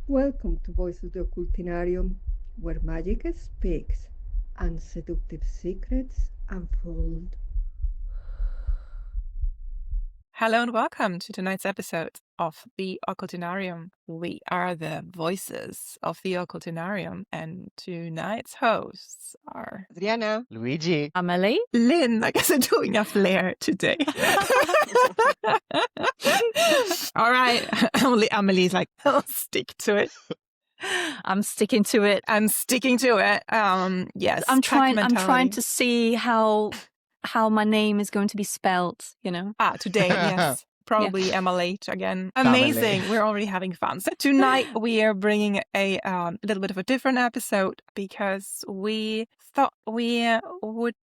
Welcome to Voices of the Occultinarium, where magic speaks and seductive secrets unfold. Hello and welcome to tonight's episode of the Occultinarium. We are the voices of the Occultinarium, and tonight's hosts are Adriana. Luigi. Amelie? Lynn. I guess I'm doing a flair today. All right. Amelie's like, I'll stick to it. I'm sticking to it. I'm sticking to it. Yes. I'm pack trying mentality. to see how my name is going to be spelt, you know. Today, yes. Probably MLH again. Amazing. We're already having fun. So tonight we are bringing a little bit of a different episode because we thought we would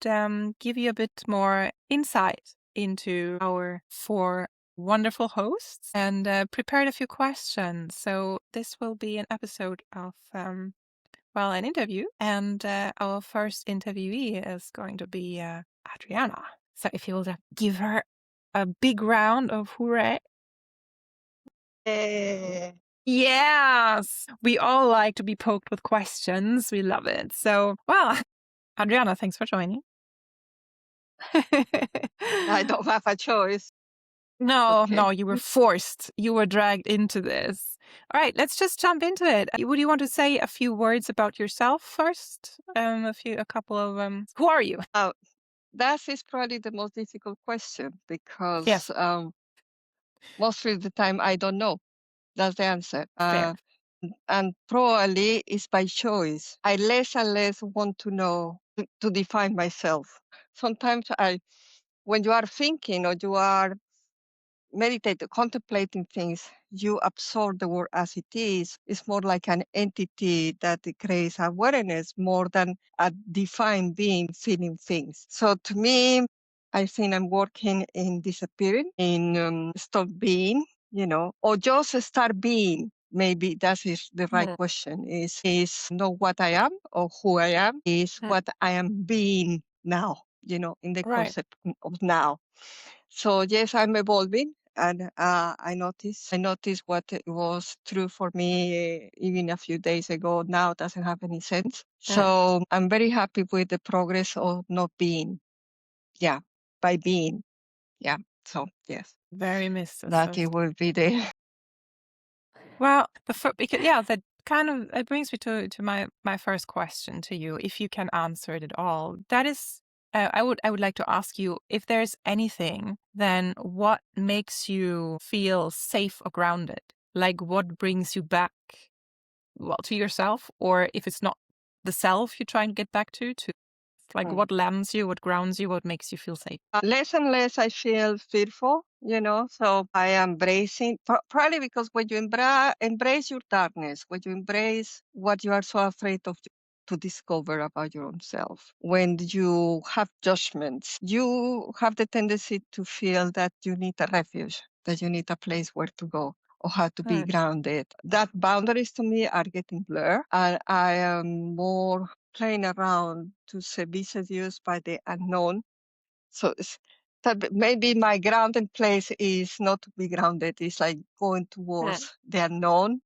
give you a bit more insight into our four wonderful hosts and prepared a few questions. So this will be an episode of an interview, and our first interviewee is going to be Adriana. So if you will give her a big round of hooray. Yes, we all like to be poked with questions. We love it. So, Adriana, thanks for joining. I don't have a choice. No, Okay. no, you were forced. You were dragged into this. All right, let's just jump into it. Would you want to say a few words about yourself first? A couple of who are you? That is probably the most difficult question because Yes. most of the time I don't know. That's the answer. Fair. And probably it's by choice. I less and less want to know to define myself. Sometimes when you are thinking or you are meditating, contemplating things, you absorb the world as it is. It's more like an entity that creates awareness more than a defined being feeling things. So to me, I think I'm working in disappearing, in stop being, or just start being. Maybe that is the right question. Is know what I am or who I am? Is what I am being now? In the concept of now. So yes, I'm evolving, and I notice what was true for me even a few days ago now doesn't have any sense. So I'm very happy with the progress of not being. Yeah, by being. Yeah. So yes, Very mystic. that it will be the. Well, that kind of it brings me to my first question to you, if you can answer it at all. That is, I would like to ask you if there's anything, then what makes you feel safe or grounded? Like what brings you back, to yourself, or if it's not the self you're trying to get back to like what lands you, what grounds you, what makes you feel safe? Less and less I feel fearful, so I am embracing, probably because when you embrace your darkness, when you embrace what you are so afraid of to discover about your own self, when you have judgments, you have the tendency to feel that you need a refuge, that you need a place where to go or how to be grounded. That boundaries to me are getting blurred, and I am more playing around to be seduced by the unknown. So that maybe my grounding place is not to be grounded. It's like going towards the unknown,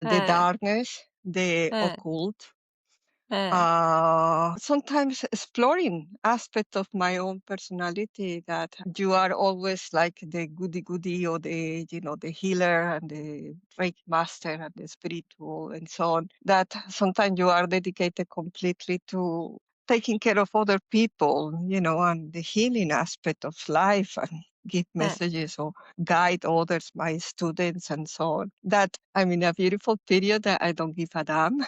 the darkness, the occult. Sometimes exploring aspects of my own personality that you are always like the goody or the the healer and the Reiki master and the spiritual and so on, that sometimes you are dedicated completely to taking care of other people, and the healing aspect of life and give messages or guide others, my students and so on. That I'm in a beautiful period that I don't give a damn.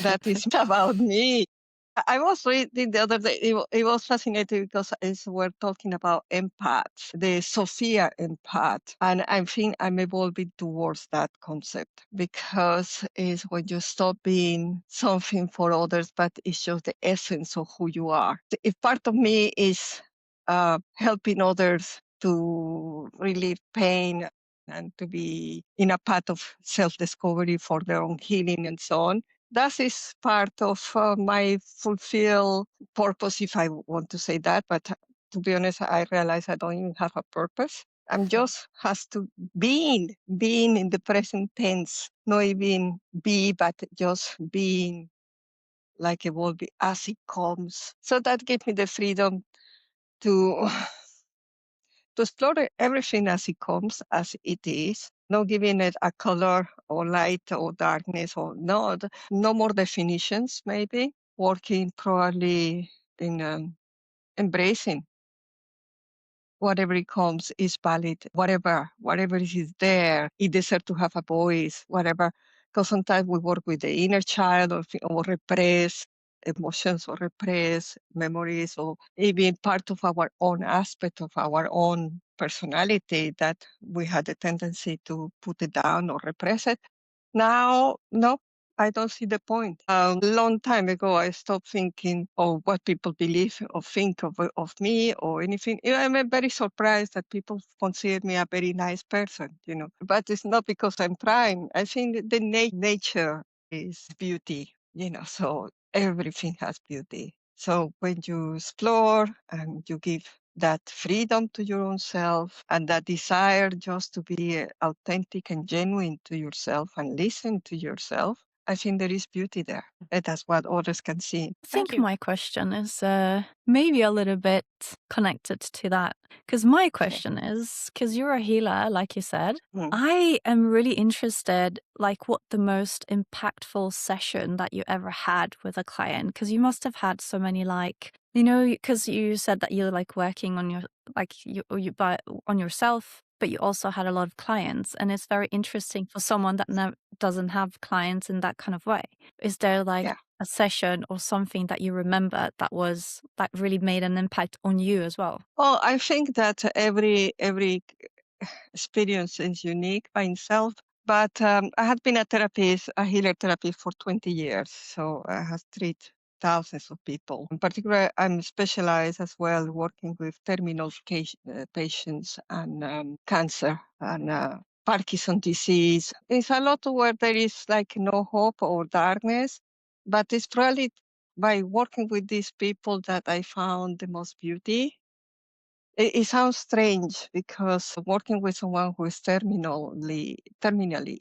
That is about me. I was reading the other day, it was fascinating because we're talking about empaths, the Sophia empath. And I think I'm evolving towards that concept because it's when you stop being something for others, but it's just the essence of who you are. If part of me is helping others to relieve pain and to be in a path of self-discovery for their own healing and so on, that is part of my fulfill purpose, if I want to say that. But to be honest, I realize I don't even have a purpose. I'm just has to being in the present tense, not even be, but just being like evolving as it comes. So that gives me the freedom to to explore everything as it comes, as it is, not giving it a color or light or darkness or not, no more definitions, maybe, working probably in embracing whatever it comes is valid, whatever is there, it deserves to have a voice, whatever. Because sometimes we work with the inner child or repress emotions or repress memories or even part of our own aspect of our own personality that we had a tendency to put it down or repress it. Now, no, I don't see the point. A long time ago, I stopped thinking of what people believe or think of me or anything. I'm very surprised that people consider me a very nice person, But it's not because I'm trying. I think the nature is beauty, so everything has beauty. So when you explore and you give that freedom to your own self and that desire just to be authentic and genuine to yourself and listen to yourself, I think there is beauty there. And that's what others can see. I Thank think you. my question is maybe a little bit connected to that. Because my question is, because you're a healer, like you said, I am really interested, like, what the most impactful session that you ever had with a client, because you must have had so many, like, because you said that you're like working on your, like, on yourself, but you also had a lot of clients, and it's very interesting for someone that doesn't have clients in that kind of way. Is there like a session or something that you remember that really made an impact on you as well? Well, I think that every experience is unique by itself. But I have been a healer therapist for 20 years. So I have treated thousands of people. In particular, I'm specialized as well working with terminal patients and cancer and Parkinson's disease. It's a lot where there is like no hope or darkness, but it's probably by working with these people that I found the most beauty. It sounds strange because working with someone who is terminally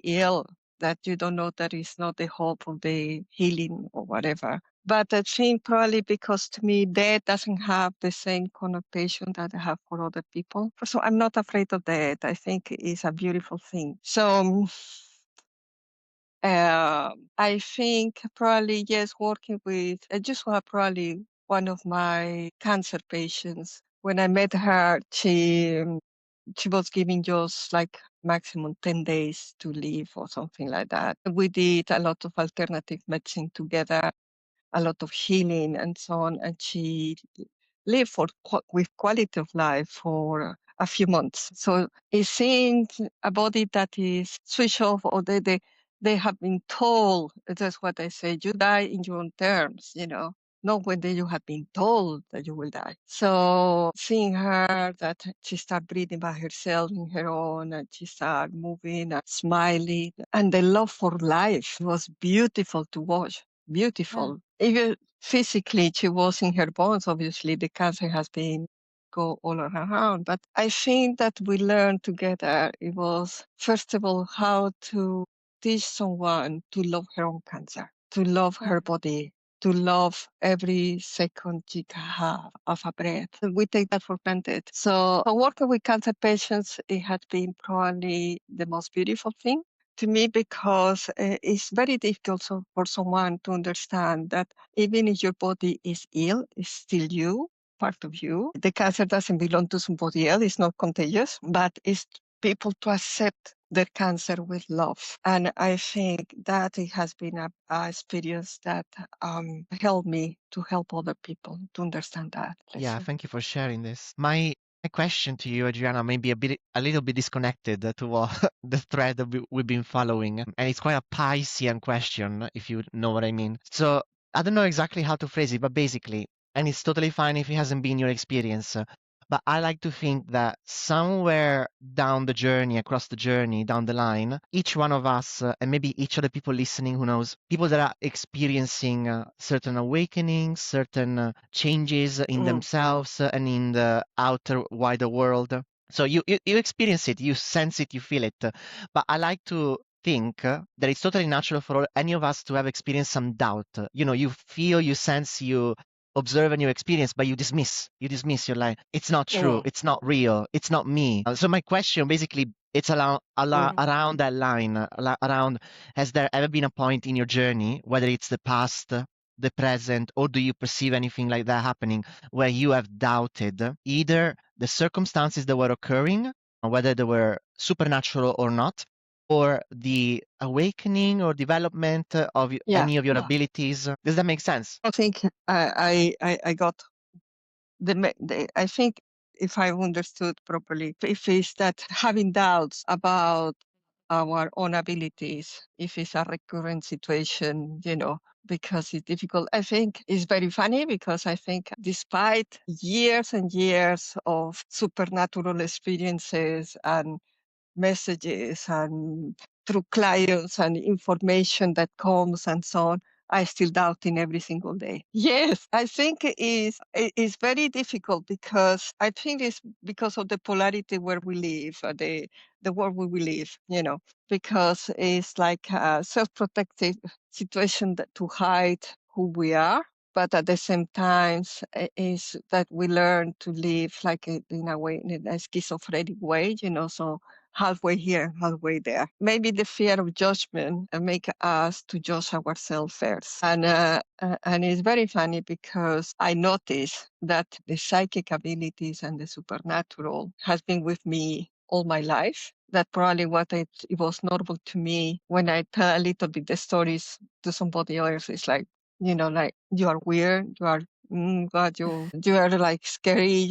ill, that you don't know there is not the hope of the healing or whatever. But I think probably because to me, death doesn't have the same connotation that I have for other people. So I'm not afraid of death. I think it's a beautiful thing. So I think probably, yes, working with, I just was probably one of my cancer patients. When I met her, she was giving just like maximum 10 days to live or something like that. We did a lot of alternative medicine together, a lot of healing and so on. And she lived with quality of life for a few months. So it seems a body that is switched off or they have been told, that's what I say, you die in your own terms, not when you have been told that you will die. So seeing her, that she started breathing by herself in her own, and she started moving and smiling, and the love for life was beautiful to watch. Beautiful. Even physically, she was in her bones. Obviously, the cancer has been go all around. But I think that we learned together, it was, first of all, how to teach someone to love her own cancer, to love her body, to love every second she can have of a breath. We take that for granted. So working with cancer patients, it has been probably the most beautiful thing to me, because it's very difficult for someone to understand that even if your body is ill, it's still you, part of you. The cancer doesn't belong to somebody else, it's not contagious, but it's people to accept their cancer with love. And I think that it has been a experience that helped me to help other people to understand that. Yeah, thank you for sharing this. My question to you, Adriana, may be a little bit disconnected to the thread that we've been following, and it's quite a Piscean question, if you know what I mean. So I don't know exactly how to phrase it, but basically, and it's totally fine if it hasn't been your experience, but I like to think that somewhere down the journey, across the journey, down the line, each one of us, and maybe each of the people listening, who knows, people that are experiencing certain awakenings, certain changes in themselves and in the outer, wider world, So you experience it, you sense it, you feel it. But I like to think that it's totally natural for any of us to have experienced some doubt. You feel, you sense, you observe, and you experience, but you dismiss. You're like, it's not true, it's not real, it's not me. So my question basically, it's around that line, around, has there ever been a point in your journey, whether it's the past, the present, or do you perceive anything like that happening, where you have doubted either the circumstances that were occurring, whether they were supernatural or not, or the awakening or development of any of your abilities? Does that make sense? I think I got I think, if I understood properly, if it's that having doubts about our own abilities, if it's a recurrent situation, because it's difficult. I think it's very funny, because I think despite years and years of supernatural experiences and messages and through clients and information that comes and so on, I still doubting every single day. Yes, I think it is very difficult, because I think it's because of the polarity where we live, the world we live, because it's like a self-protective situation to hide who we are. But at the same time, is that we learn to live like in a way, in a schizophrenic way, so halfway here, halfway there. Maybe the fear of judgment make us to judge ourselves first. And it's very funny, because I notice that the psychic abilities and the supernatural has been with me all my life. That probably it was normal to me when I tell a little bit the stories to somebody else. It's like, like, you are weird, you are, God, you are like scary,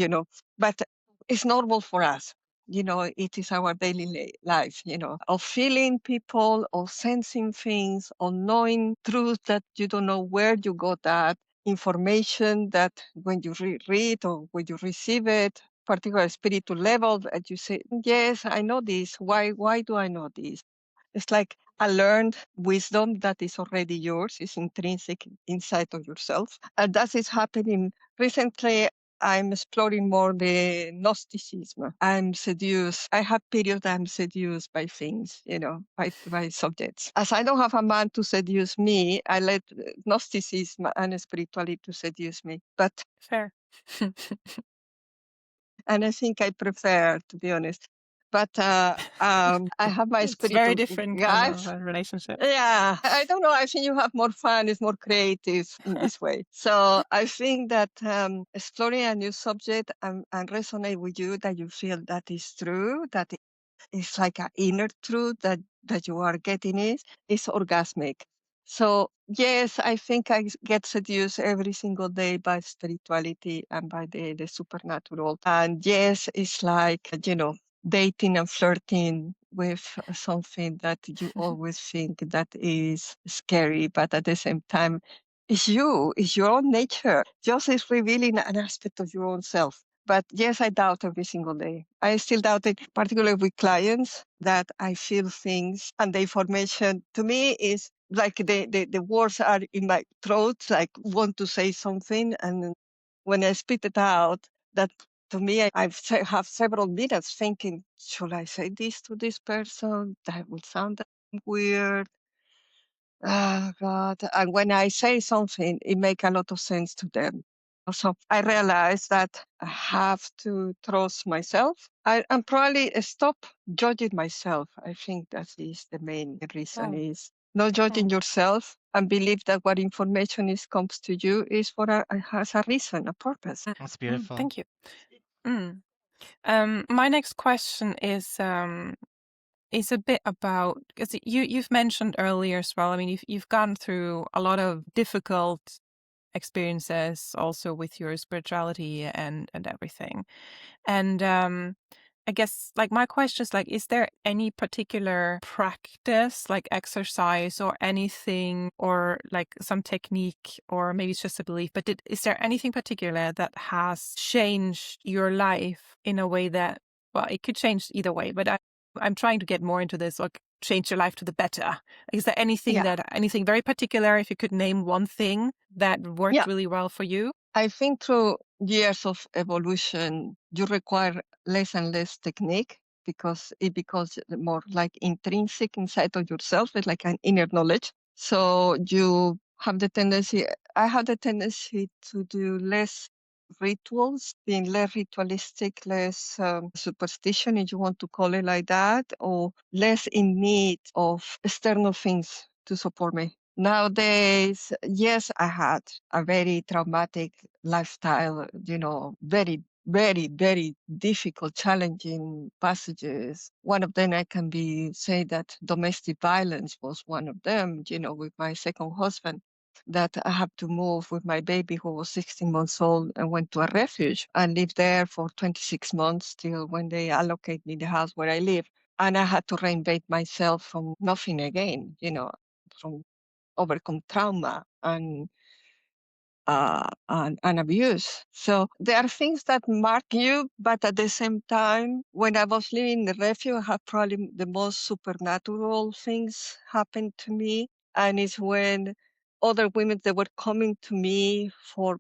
but it's normal for us. It is our daily life, of feeling people, of sensing things, of knowing truth that you don't know where you got that information, that when you read or when you receive it, particular spiritual level, that you say, yes, I know this. Why do I know this? It's like a learned wisdom that is already yours, is intrinsic inside of yourself. And that is happening recently. I'm exploring more the Gnosticism. I'm seduced. I have periods I'm seduced by things, by subjects. As I don't have a man to seduce me, I let Gnosticism and spirituality to seduce me. But fair. And I think I prefer, to be honest. But I have my It's spiritual very different kind of relationship. Yeah, I don't know. I think you have more fun. It's more creative in this way. So I think that exploring a new subject and resonate with you, that you feel that is true, that it's like an inner truth that you are getting is orgasmic. So yes, I think I get seduced every single day by spirituality and by the supernatural. And yes, it's like, dating and flirting with something that you always think that is scary, but at the same time, it's your own nature. Just is revealing an aspect of your own self. But yes, I doubt every single day. I still doubt it, particularly with clients, that I feel things, and the information to me is like the words are in my throat, like want to say something. And when I spit it out, that to me, I have several minutes thinking, should I say this to this person? That would sound weird. Oh, God. And when I say something, it makes a lot of sense to them. So I realized that I have to trust myself and probably stop judging myself. I think that is the main reason, is not judging yourself, and believe that what information comes to you is has a reason, a purpose. That's beautiful. Thank you. My next question is a bit about, because you've mentioned earlier as well. I mean, you've gone through a lot of difficult experiences also with your spirituality and everything. And I guess, like, my question is, like, is there any particular practice, like exercise or anything, or like some technique, or maybe it's just a belief, but is there anything particular that has changed your life in a way that, well, it could change either way, but I'm trying to get more into this, like, change your life to the better. Is there anything anything very particular, if you could name one thing that worked really well for you? I think through years of evolution, you require less and less technique because it becomes more like intrinsic inside of yourself. It's like an inner knowledge. So you have the tendency, I have the tendency to do less rituals, being less ritualistic, less superstition, if you want to call it like that, or less in need of external things to support me. Nowadays, yes, I had a very traumatic lifestyle, very, very, very difficult, challenging passages. One of them I can say that domestic violence was one of them, with my second husband, that I had to move with my baby who was 16 months old and went to a refuge and lived there for 26 months till when they allocate me the house where I live. And I had to reinvent myself from nothing again, from overcome trauma and abuse. So there are things that mark you, but at the same time, when I was living in the refuge, I had probably the most supernatural things happen to me. And it's when other women that were coming to me for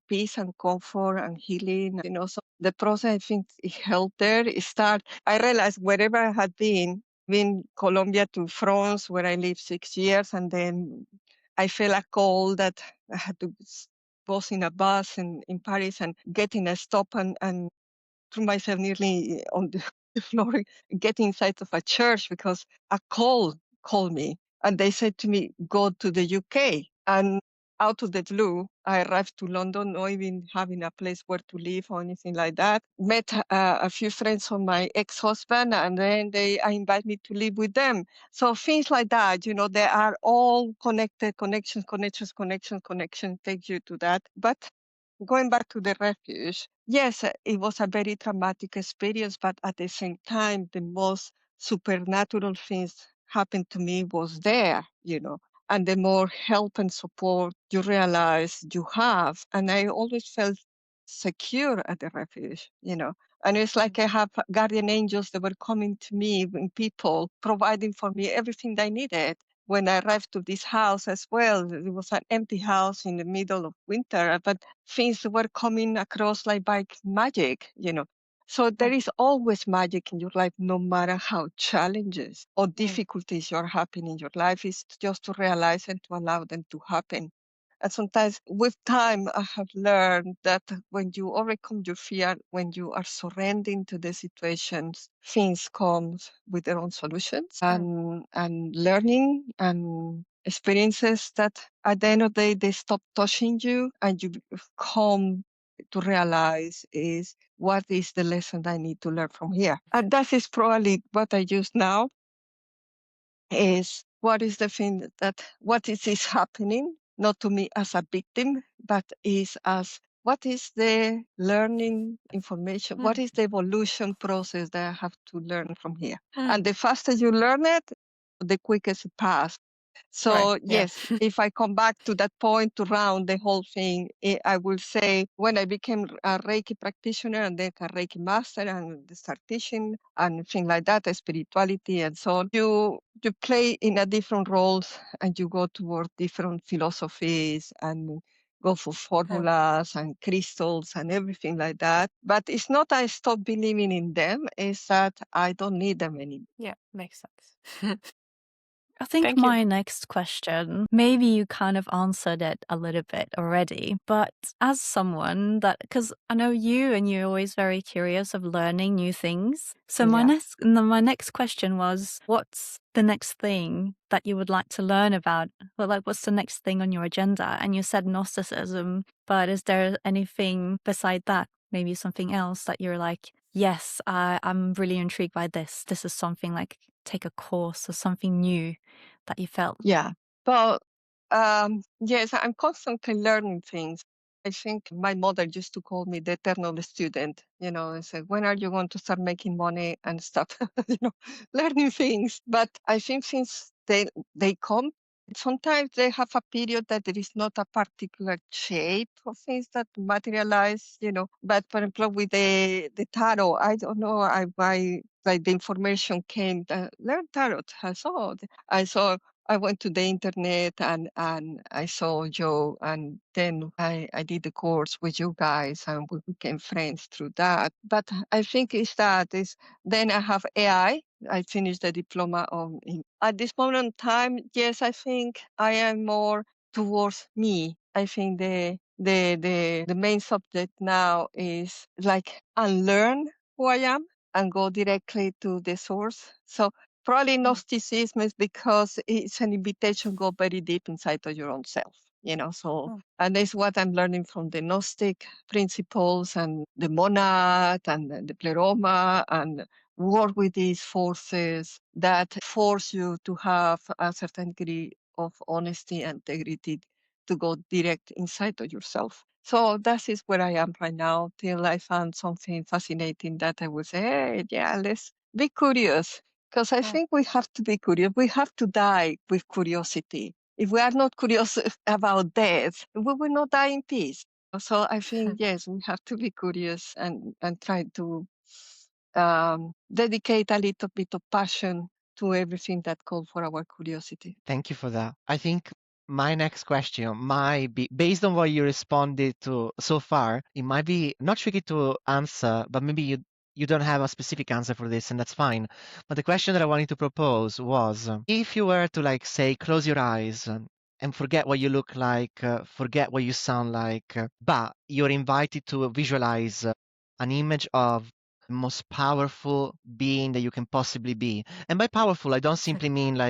peace and comfort and healing, so the process, I think it helped there. I realized wherever I had been Colombia to France, where I lived 6 years, and then I felt a call that I had to was in a bus in Paris and getting a stop and threw myself nearly on the floor, getting inside of a church because a call called me. And they said to me, go to the UK. And out of the blue, I arrived to London, not even having a place where to live or anything like that. Met a few friends of my ex-husband, and then they invited me to live with them. So things like that, they are all connected, connections take you to that. But going back to the refuge, yes, it was a very traumatic experience, but at the same time, the most supernatural things happened to me was there, and the more help and support you realize you have. And I always felt secure at the refuge, and it's like I have guardian angels that were coming to me, and people providing for me everything I needed. When I arrived to this house as well, it was an empty house in the middle of winter, but things were coming across like by magic, So there is always magic in your life, no matter how challenges or difficulties you're having in your life. Is just to realize and to allow them to happen. And sometimes with time, I have learned that when you overcome your fear, when you are surrendering to the situations, things come with their own solutions and learning and experiences that at the end of the day, they stop touching you and you come to realize is what is the lesson I need to learn from here. And that is probably what I use now is what is the thing what is happening, not to me as a victim, but is as what is the learning information, what is the evolution process that I have to learn from here. And the faster you learn it, the quickest it passes. So yes, if I come back to that point to round the whole thing, I will say when I became a Reiki practitioner and then a Reiki master and start teaching and things like that, spirituality and so on, you play in a different roles and you go toward different philosophies and go for formulas and crystals and everything like that. But it's not I stop believing in them, it's that I don't need them anymore. Yeah, makes sense. I think Thank you. my next question, maybe you kind of answered it a little bit already, but as someone that, because I know you and you're always very curious of learning new things. So my next question was, what's the next thing that you would like to learn about? Well, like, what's the next thing on your agenda? And you said Gnosticism, but is there anything beside that? Maybe something else that you're like, yes, I'm really intrigued by this. This is something like take a course or something new that you felt? Yeah. Well, yes, I'm constantly learning things. I think my mother used to call me the eternal student, and said, when are you going to start making money and stuff, learning things. But I think since they come, sometimes they have a period that there is not a particular shape of things that materialize, but for example, with the tarot, I don't know, I like the information came, learn tarot. I saw I went to the internet and I saw Joe, and then I did the course with you guys, and we became friends through that. But I think then I have AI. I finished the diploma at this moment in time. Yes, I think I am more towards me. I think the main subject now is like unlearn who I am and go directly to the source. So probably Gnosticism is because it's an invitation to go very deep inside of your own self, so, and that's what I'm learning from the Gnostic principles and the monad and the pleroma, and work with these forces that force you to have a certain degree of honesty and integrity to go direct inside of yourself. So that is where I am right now, till I found something fascinating that I would say, hey, yeah, let's be curious. Because I think we have to be curious. We have to die with curiosity. If we are not curious about death, we will not die in peace. So I think, yes, we have to be curious and try to dedicate a little bit of passion to everything that calls for our curiosity. Thank you for that. I think my next question might be based on what you responded to so far. It might be not tricky to answer, but maybe you don't have a specific answer for this, and that's fine. But the question that I wanted to propose was, if you were to say close your eyes and forget what you look like, forget what you sound like, but you're invited to visualize an image of the most powerful being that you can possibly be. And by powerful, I don't simply mean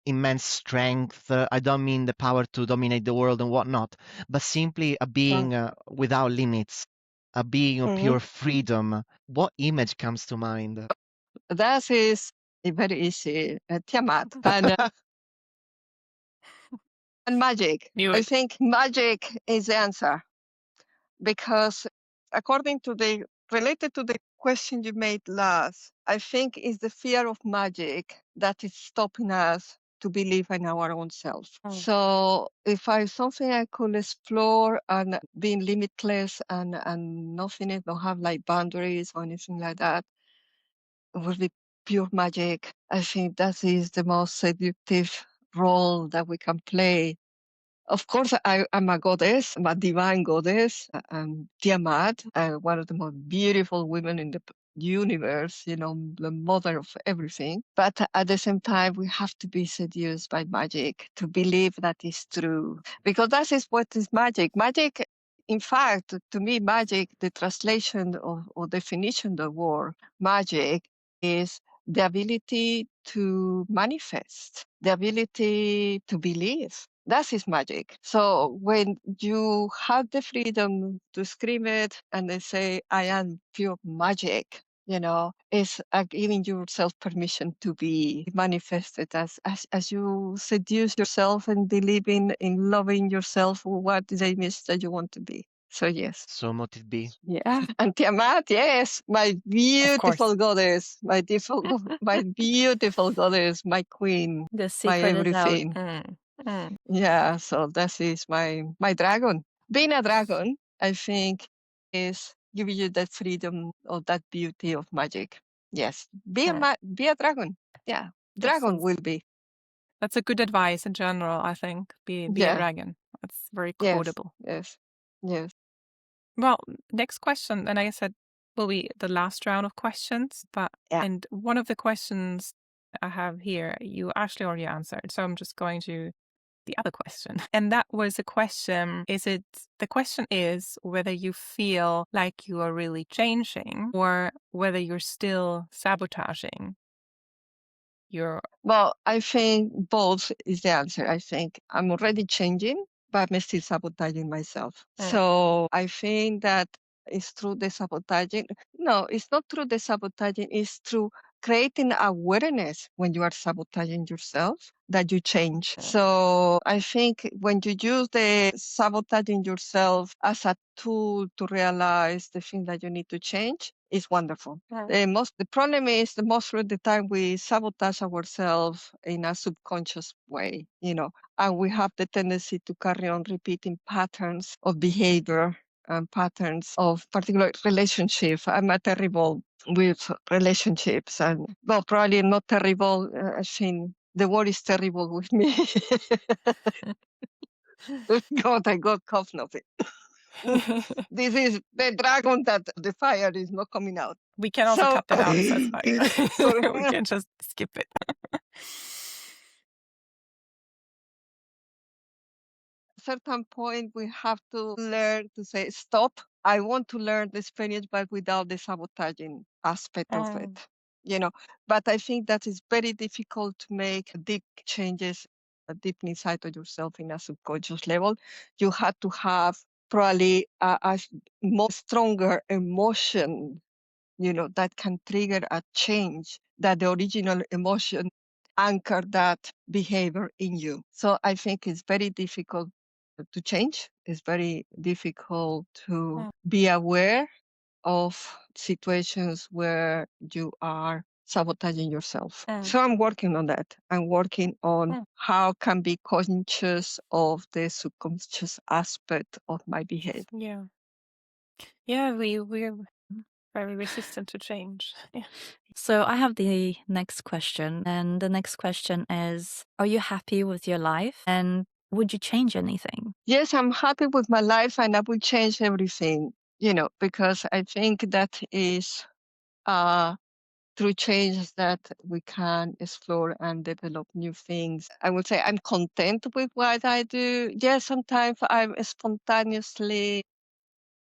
immense strength. I don't mean the power to dominate the world and whatnot, but simply a being without limits, a being of pure freedom. What image comes to mind? That is very easy. Tiamat and magic. I think magic is the answer, because according to related to the question you made last, I think it's the fear of magic that is stopping us to believe in our own self. So if something I could explore and being limitless and nothing, don't have boundaries or anything like that, it would be pure magic. I think that is the most seductive role that we can play. Of course, I'm a goddess. I'm a divine goddess. I'm Tiamat, one of the most beautiful women in the universe, the mother of everything. But at the same time, we have to be seduced by magic to believe that is true. Because that is what is magic. Magic, in fact, to me, magic, the translation or definition of the word magic is the ability to manifest, the ability to believe. That is magic. So when you have the freedom to scream it and then say, I am pure magic, it's giving yourself permission to be manifested as you seduce yourself and believing in loving yourself, what the image that you want to be. So yes. So mote it be. Yeah. And Tiamat, yes, my beautiful goddess, my beautiful goddess, my queen, The my secret is out. everything. Yeah, so that is my dragon. Being a dragon, I think, is giving you that freedom of that beauty of magic. Yes, be a dragon. Yeah, dragon will be. That's a good advice in general, I think. Be a dragon. That's very quotable. Yes. Well, next question, and I said will be the last round of questions, and one of the questions I have here, you actually already answered, so I'm just going to the other question. And that was a question, the question is whether you feel like you are really changing or whether you're still sabotaging your... Well, I think both is the answer. I think I'm already changing, but I'm still sabotaging myself. So I think that it's through the sabotaging. No, it's not through the sabotaging. It's through creating awareness when you are sabotaging yourself that you change. So I think when you use the sabotaging yourself as a tool to realize the thing that you need to change, is wonderful. The problem is most of the time we sabotage ourselves in a subconscious way, and we have the tendency to carry on repeating patterns of behavior and patterns of particular relationship. I'm a terrible with relationships, and well, probably not terrible. I think the war is terrible with me. God, I got cough nothing. This is the dragon that the fire is not coming out. We can also cut that out, so it's fine. Sorry. We can just skip it. Certain point we have to learn to say stop. I want to learn the experience, but without the sabotaging aspect of it. But I think that is very difficult to make deep changes deep inside of yourself in a subconscious level. You have to have probably a more stronger emotion, that can trigger a change, that the original emotion anchor that behavior in you. So I think it's very difficult to change. It's very difficult to be aware of situations where you are sabotaging yourself. So I'm working on that. I'm working on how can be conscious of the subconscious aspect of my behavior. Yeah, we're very resistant to change. Yeah. So I have the next question, and the next question is, are you happy with your life, and would you change anything? Yes, I'm happy with my life, and I will change everything, because I think that is through change that we can explore and develop new things. I would say I'm content with what I do. Yes, sometimes I'm spontaneously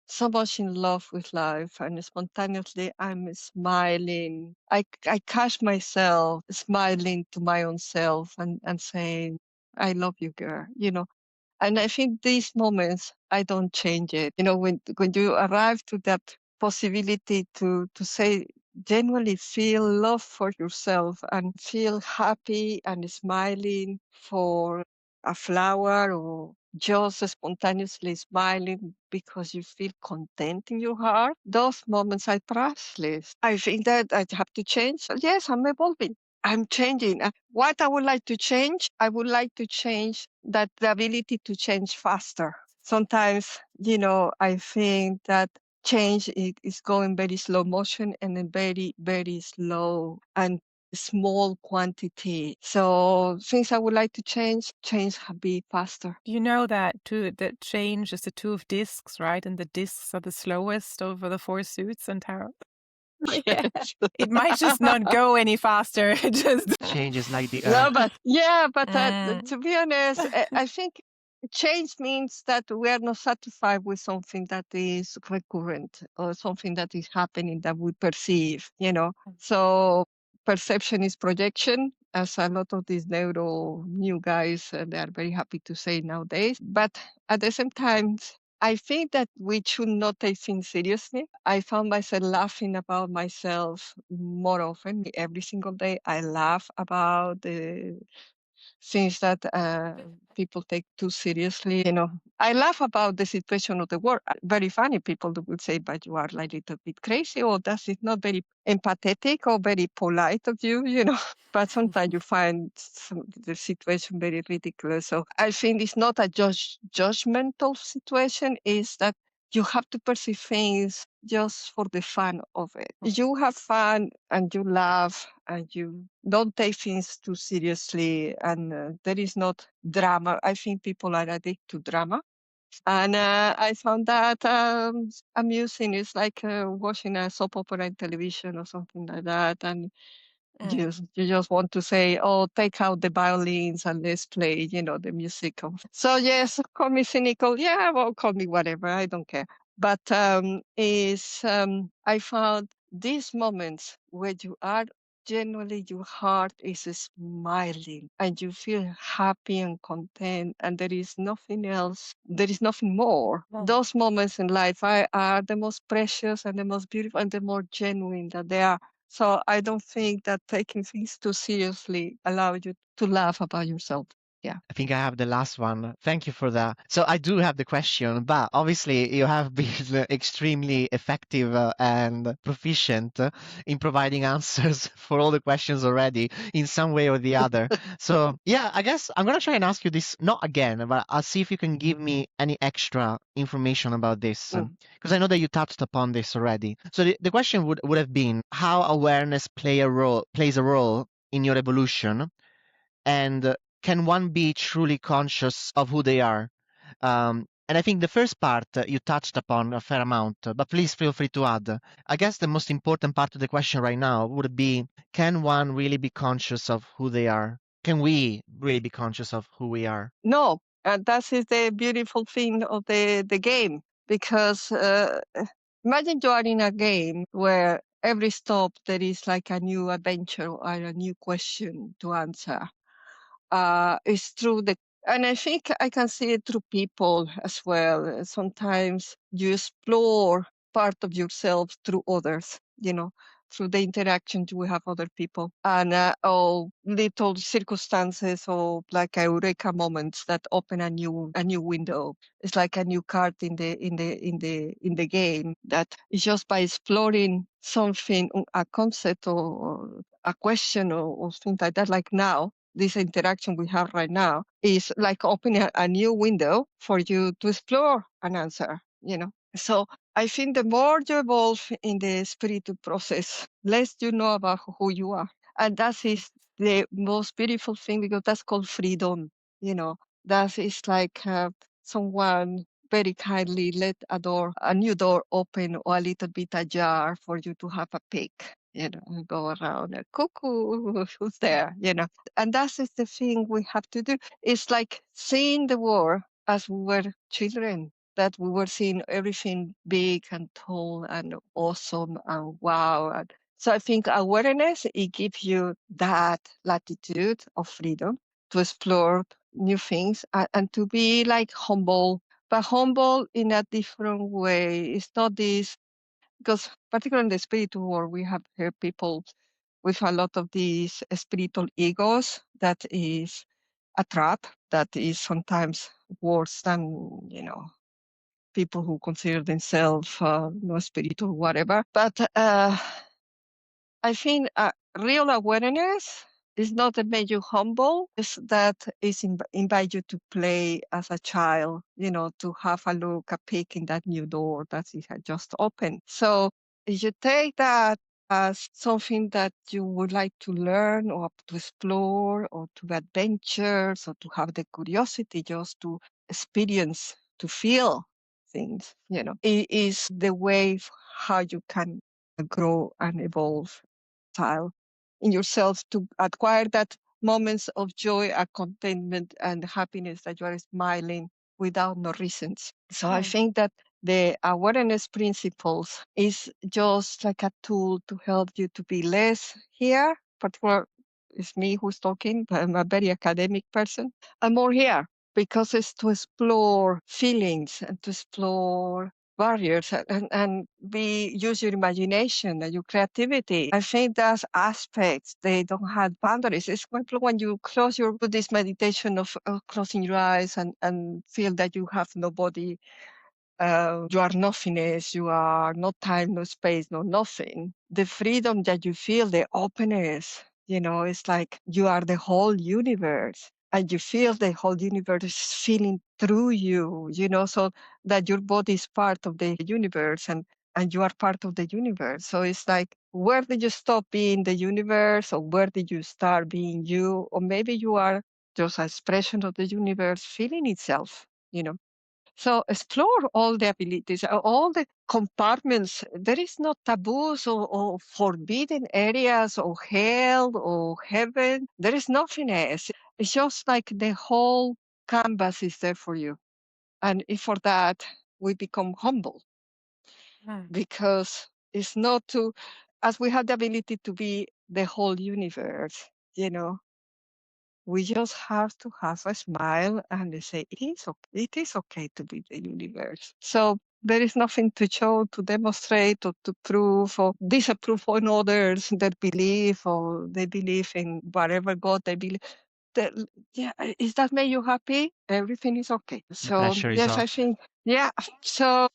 so much in love with life, and spontaneously I'm smiling. I catch myself smiling to my own self and saying, I love you, girl, And I think these moments, I don't change it. When you arrive to that possibility to say, genuinely feel love for yourself and feel happy and smiling for a flower, or just spontaneously smiling because you feel content in your heart, those moments are priceless. I think that I have to change. Yes, I'm evolving. I'm changing. What I would like to change, I would like to change that the ability to change faster. Sometimes, I think that change is going very slow motion and in very, very slow and small quantity. So things I would like to change be faster. You know that change is the two of discs, right? And the discs are the slowest over the four suits in tarot. Yes. It might just not go any faster. Changes like the No, earth. but to be honest, I think change means that we are not satisfied with something that is recurrent or something that is happening that we perceive, So perception is projection, as a lot of these new guys, they are very happy to say nowadays. But at the same time, I think that we should not take things seriously. I found myself laughing about myself more often. Every single day, I laugh about the things that people take too seriously. I laugh about the situation of the world. Very funny people would say, but you are like a little bit crazy, or that is not very empathetic or very polite of you, But sometimes you find the situation very ridiculous. So I think it's not a judgmental situation, it's that you have to perceive things just for the fun of it. You have fun and you laugh and you don't take things too seriously, and there is not drama. I think people are addicted to drama. And I found that amusing. It's like watching a soap opera on television or something like that. And you just want to say, oh, take out the violins and let's play, the music. So yes, call me cynical. Yeah, well, call me whatever. I don't care. But I found these moments where you are genuinely, your heart is smiling and you feel happy and content, and there is nothing else. There is nothing more. Those moments in life are the most precious and the most beautiful and the more genuine that they are. So I don't think that taking things too seriously allows you to laugh about yourself. Yeah. I think I have the last one. Thank you for that. So I do have the question, but obviously you have been extremely effective and proficient in providing answers for all the questions already in some way or the other. So yeah, I guess I'm going to try and ask you this, not again, but I'll see if you can give me any extra information about this. Because I know that you touched upon this already. So the question would have been how awareness plays a role in your evolution. And can one be truly conscious of who they are? And I think the first part you touched upon a fair amount, but please feel free to add. I guess the most important part of the question right now would be, can one really be conscious of who they are? Can we really be conscious of who we are? No, and that is the beautiful thing of the game, because imagine you are in a game where every stop there is like a new adventure or a new question to answer. It's through and I think I can see it through people as well. Sometimes you explore part of yourself through others, through the interactions we have other people, and or little circumstances or like eureka moments that open a new window. It's like a new card in the game that is just by exploring something, a concept or a question or things like that. Like now, this interaction we have right now is like opening a new window for you to explore an answer, So I think the more you evolve in the spiritual process, less you know about who you are. And that is the most beautiful thing, because that's called freedom, That is like someone very kindly let a new door open, or a little bit ajar for you to have a peek, and go around and cuckoo, who's there, And that is the thing we have to do. It's like seeing the world as we were children, that we were seeing everything big and tall and awesome and wow. And so I think awareness, it gives you that latitude of freedom to explore new things and to be like humble, but humble in a different way. It's not this, because particularly in the spiritual world, we have here people with a lot of these spiritual egos that is a trap, that is sometimes worse than, people who consider themselves no spiritual, whatever. But I think real awareness is not to make you humble. It's that is invite you to play as a child, to have a look, a peek in that new door that it had just opened. So if you take that as something that you would like to learn or to explore or to adventures or to have the curiosity just to experience, to feel things, it is the way how you can grow and evolve style in yourself, to acquire that moments of joy and contentment and happiness, that you are smiling without no reasons. So I think that the awareness principles is just like a tool to help you to be less here, particularly it's me who's talking, but I'm a very academic person, and more here, because it's to explore feelings and to explore barriers and use your imagination and your creativity. I think those aspects, they don't have boundaries. It's when you do this meditation of closing your eyes and feel that you have nobody, you are nothingness, you are no time, no space, no nothing. The freedom that you feel, the openness, it's like you are the whole universe. And you feel the whole universe is feeling through you, so that your body is part of the universe and you are part of the universe. So it's like, where did you stop being the universe, or where did you start being you? Or maybe you are just an expression of the universe feeling itself, So explore all the abilities, all the compartments. There is no taboos or forbidden areas or hell or heaven. There is nothing else. It's just like the whole canvas is there for you. And if for that, we become humble, because it's not as we have the ability to be the whole universe, we just have to have a smile and say, it is okay to be the universe. So there is nothing to show, to demonstrate, or to prove, or disapprove on others that believe, or they believe in whatever God they believe. Is that make you happy? Everything is okay. So Pressure is yes, off. I think, so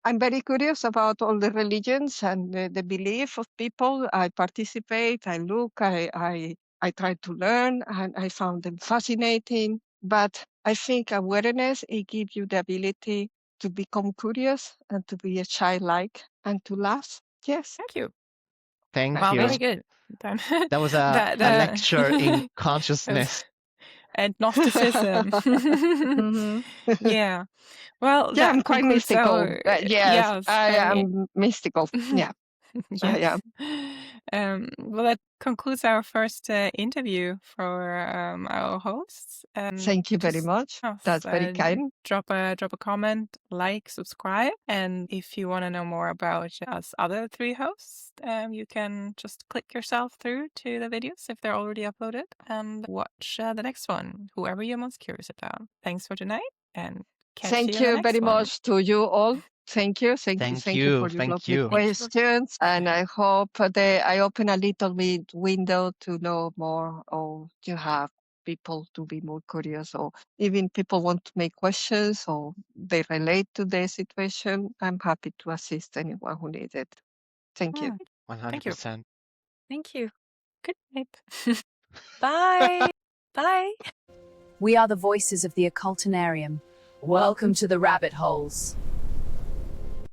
I'm very curious about all the religions and the belief of people. I participate, I look, I try to learn, and I found them fascinating. But I think awareness, it gives you the ability to become curious and to be a childlike and to laugh. Yes. Thank you. Thank Well, you. very good. Then That was a lecture in consciousness. and Gnosticism. Yeah. Well, yeah, that I'm quite concludes mystical. our Yes, I am mystical. Yeah, I yes. am. Well, that concludes our first interview for our hosts. Thank you very much. That's very kind. Drop a comment, like, subscribe, and if you want to know more about us other three hosts, you can just click yourself through to the videos if they're already uploaded and watch the next one, whoever you're most curious about. Thanks for tonight, and catch you in the next very one. much to you all. Thank you for your lovely questions. And I hope I open a little bit window to know more, or you have people to be more curious, or even people want to make questions or they relate to their situation. I'm happy to assist anyone who needs it. Thank you. 100%. Thank you. Good night. Bye. Bye. We are the voices of the Occultinarium. Welcome to the rabbit holes.